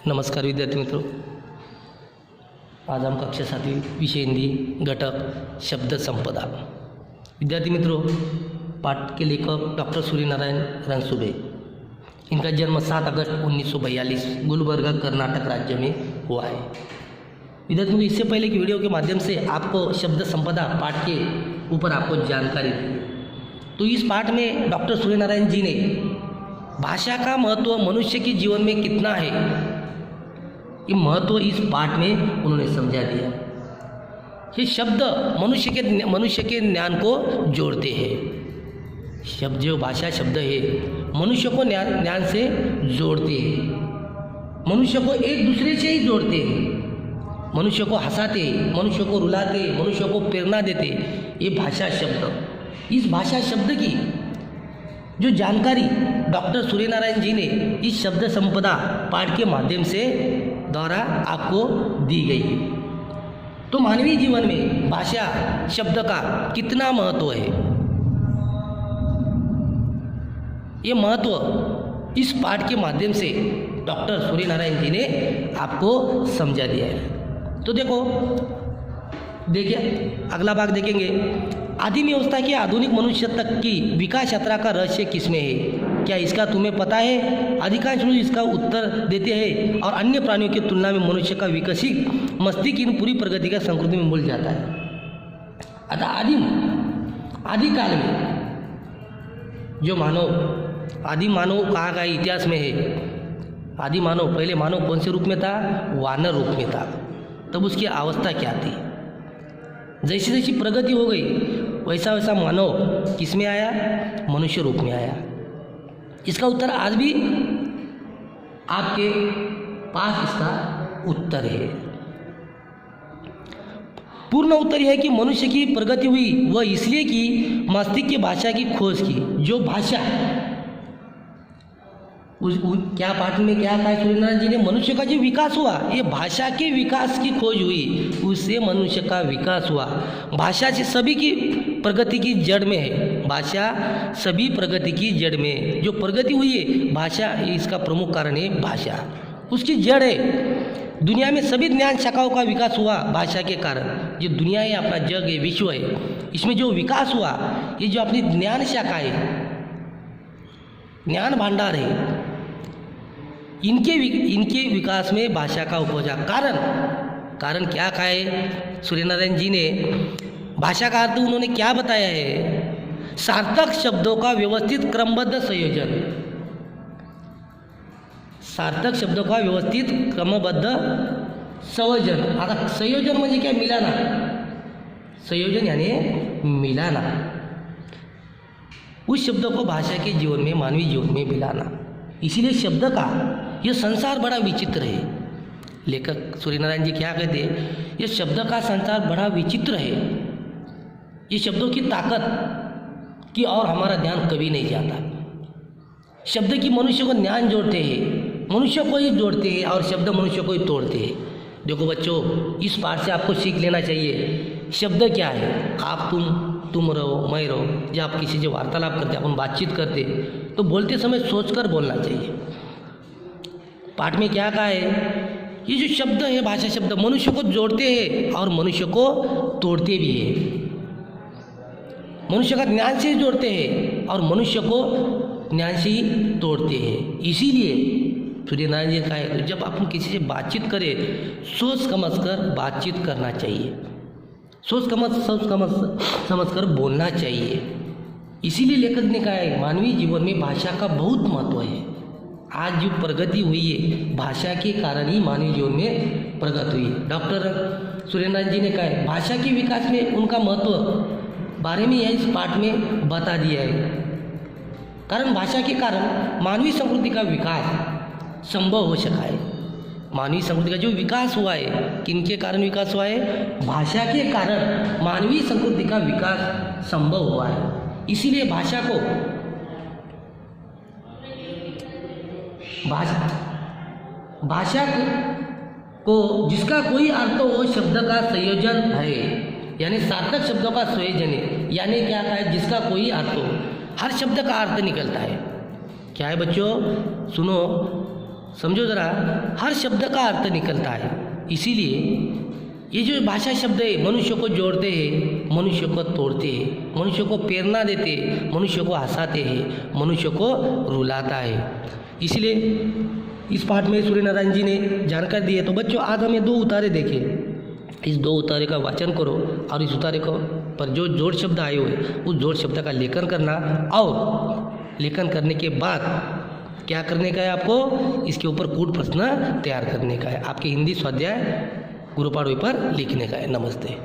नमस्कार विद्यार्थी मित्रों, आज हम कक्षा 7वीं विषय हिंदी घटक शब्द संपदा। विद्यार्थी मित्रों, पाठ के लेखक डॉक्टर सूर्यनारायण रणसुभे। इनका जन्म 7 अगस्त 1942 गुलबर्गा कर्नाटक राज्य में हुआ है। विद्यार्थी मित्रों, इससे पहले की वीडियो के माध्यम से आपको शब्द संपदा पाठ के ऊपर आपको जानकारी दी, तो इस पाठ में डॉक्टर सूर्यनारायण जी ने भाषा का महत्व मनुष्य के जीवन में कितना है, ये महत्व इस पाठ में उन्होंने समझा दिया। ये शब्द मनुष्य के ज्ञान को जोड़ते हैं। शब्द जो भाषा शब्द है मनुष्य को ज्ञान से जोड़ते हैं, मनुष्य को एक दूसरे से ही जोड़ते हैं, मनुष्य को हंसाते, मनुष्य को रुलाते, मनुष्य को प्रेरणा देते। ये भाषा शब्द, इस भाषा शब्द की जो जानकारी डॉक्टर सूर्यनारायण जी ने इस शब्द संपदा पाठ के माध्यम से द्वारा आपको दी गई है। तो मानवीय जीवन में भाषा शब्द का कितना महत्व है, ये महत्व इस पाठ के माध्यम से डॉक्टर सूर्यनारायण जी ने आपको समझा दिया है। तो देखिए अगला भाग देखेंगे। आदिम अवस्था के आधुनिक मनुष्य तक की विकास यात्रा का रहस्य किसमें है, क्या इसका तुम्हें पता है? अधिकांश लोग इसका उत्तर देते हैं और अन्य प्राणियों की तुलना में मनुष्य का विकसित मस्तिष्क इन पूरी प्रगति का संस्कृति में भूल जाता है। अतः आदिकाल में जो आदिम मानव कहा गया इतिहास में है, आदि मानव, पहले मानव कौन से रूप में था? वानर रूप में था। तब उसकी अवस्था क्या थी? जैसी जैसी प्रगति हो गई वैसा वैसा मानव किस में आया? मनुष्य रूप में आया। इसका उत्तर आज भी आपके पास इसका उत्तर है। पूर्ण उत्तर यह है कि मनुष्य की प्रगति हुई वह इसलिए कि मस्तिष्क की भाषा की खोज की। जो भाषा क्या पाठ में क्या कहा सूर्यनारायण जी ने? मनुष्य का जो विकास हुआ, ये भाषा के विकास की खोज हुई, उससे मनुष्य का विकास हुआ। भाषा से सभी की प्रगति की जड़ में है, भाषा सभी प्रगति की जड़ में जो प्रगति हुई है भाषा, इसका प्रमुख कारण है भाषा, उसकी जड़ है। दुनिया में सभी ज्ञान शाखाओं का विकास हुआ भाषा के कारण। जो दुनिया है, अपना जग है, विश्व है, इसमें जो विकास हुआ, ये जो अपनी ज्ञान शाखा है, ज्ञान भांडार है, इनके विकास में भाषा का उपयोग। कारण क्या कहा है सूर्यनारायण जी ने? भाषा का अर्थ उन्होंने क्या बताया है? सार्थक शब्दों का व्यवस्थित क्रमबद्ध संयोजन। सार्थक शब्दों का व्यवस्थित क्रमबद्ध संयोजन। आता संयोजन म्हणजे क्या? मिलाना। संयोजन यानी मिलाना, उस शब्दों को भाषा के जीवन में, मानवीय जीवन में मिलाना। इसीलिए शब्द का यह संसार बड़ा विचित्र है। लेखक सूर्यनारायण जी क्या कहते हैं? यह शब्द का संसार बड़ा विचित्र है। ये शब्दों की ताकत की और हमारा ध्यान कभी नहीं जाता। शब्द की मनुष्य को ज्ञान जोड़ते हैं, मनुष्य को ही जोड़ते हैं, और शब्द मनुष्य को ही तोड़ते हैं। देखो बच्चों, इस पाठ से आपको सीख लेना चाहिए शब्द क्या है। आप तुम रहो, मैं रहो, जब आप किसी से वार्तालाप करते, अपन बातचीत करते, तो बोलते समय सोचकर बोलना चाहिए। पाठ में क्या कहा है? ये जो शब्द है, भाषा शब्द, मनुष्य को जोड़ते हैं और मनुष्य को तोड़ते भी है। मनुष्य का ज्ञान से जोड़ते हैं और मनुष्य को ज्ञान से ही तोड़ते हैं। इसीलिए सूर्यनारायण जी कहा है, तो जब अपन किसी से बातचीत करें, सोच समझ कर बातचीत करना चाहिए, सोच समझ कर बोलना चाहिए। इसीलिए लेखक ने कहा है मानवीय जीवन में भाषा का बहुत महत्व है। आज जो प्रगति हुई है भाषा के कारण ही मानवीय जीवन में प्रगति हुई है। डॉक्टर सूर्यनारायण जी ने कहा है भाषा के विकास में उनका महत्व बारे में यह इस पाठ में बता दिया है। कारण भाषा के कारण मानवीय संस्कृति का विकास संभव हो सका है। मानवीय संस्कृति का जो विकास हुआ है, किनके कारण विकास हुआ है? भाषा के कारण मानवीय संस्कृति का विकास संभव हुआ है। इसीलिए भाषा को जिसका कोई अर्थ हो शब्द का संयोजन है, यानी सार्थक शब्दों का संयोजन है। यानी क्या कहा है? जिसका कोई अर्थ हो, हर शब्द का अर्थ निकलता है। क्या है बच्चों? सुनो, समझो ज़रा, हर शब्द का अर्थ निकलता है। इसीलिए ये जो भाषा शब्द है मनुष्य को जोड़ते हैं, मनुष्य को तोड़ते हैं, मनुष्य को प्रेरणा देते हैं, मनुष्य को हंसाते हैं, मनुष्य को रुलाता है। इसलिए इस पाठ में सूर्यनारायण जी ने जानकारी दी है। तो बच्चों, आज हमें 2 उतारे देखे। इस 2 उतारे का वाचन करो और इस उतारे को पर जो जोड़ शब्द आए हुए उस जोड़ शब्द का लेखन करना, और लेखन करने के बाद क्या करने का है आपको, इसके ऊपर कूट प्रश्न तैयार करने का है। आपके हिंदी स्वाध्याय गुरुपाठ पर लिखने का है। नमस्ते।